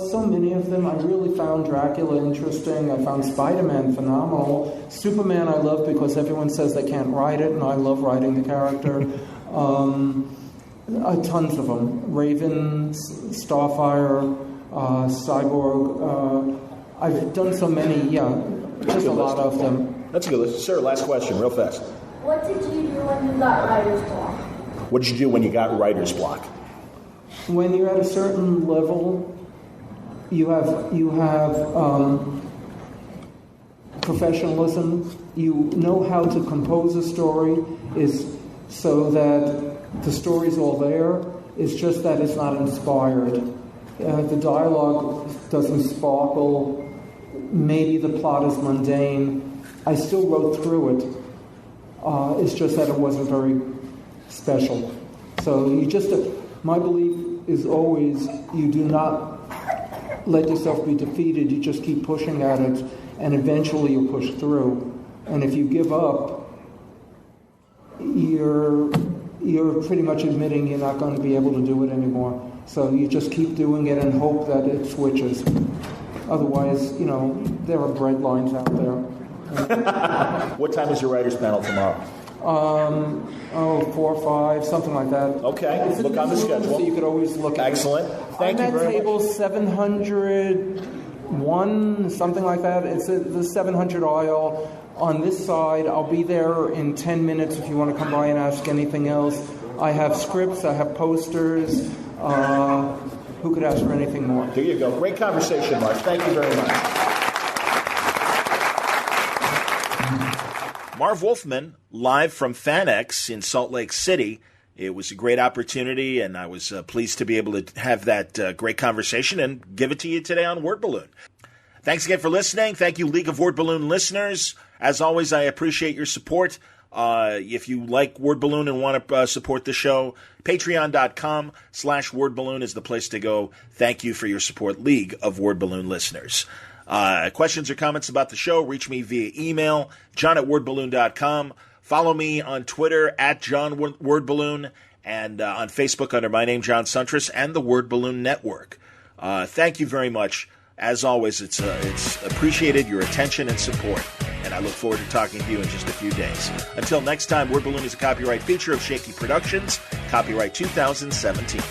So many of them. I really found Dracula interesting. I found Spider-Man phenomenal. Superman I love because everyone says they can't write it, and I love writing the character. Tons of them. Raven, Starfire, Cyborg. I've done so many, just a lot of them.
That's a good list. Sir, last question, real fast.
What did you do when you got writer's block?
What did you do when you got writer's block?
When you're at a certain level, you have professionalism. You know how to compose a story is so that the story's all there. It's just that it's not inspired. The dialogue doesn't sparkle. Maybe the plot is mundane. I still wrote through it. It's just that it wasn't very special. So my belief is always you do not let yourself be defeated. You just keep pushing at it, and eventually you'll push through. And if you give up, you're pretty much admitting you're not going to be able to do it anymore. So you just keep doing it and hope that it switches. Otherwise, there are bread lines out there.
What time is your writer's panel tomorrow?
4 or 5, something like that.
Okay, look on the schedule.
So you could always look at it.
Excellent. Thank you very much.
I'm at table 701, something like that. It's the 700 aisle. On this side, I'll be there in 10 minutes if you want to come by and ask anything else. I have scripts, I have posters. Who could ask for anything more?
There you go. Great conversation, Marv. Thank you very much. Marv Wolfman, live from FANX in Salt Lake City. It was a great opportunity, and I was pleased to be able to have that great conversation and give it to you today on Word Balloon. Thanks again for listening. Thank you, League of Word Balloon listeners. As always, I appreciate your support. If you like Word Balloon and want to support the show, patreon.com/Word Balloon is the place to go. Thank you for your support, League of Word Balloon listeners. Questions or comments about the show, reach me via email, john@wordballoon.com. Follow me on Twitter @JohnWordBalloon and on Facebook under my name, John Suntress, and the Word Balloon Network. Thank you very much. As always, it's appreciated, your attention and support, and I look forward to talking to you in just a few days. Until next time, Word Balloon is a copyright feature of Shaky Productions, copyright 2017.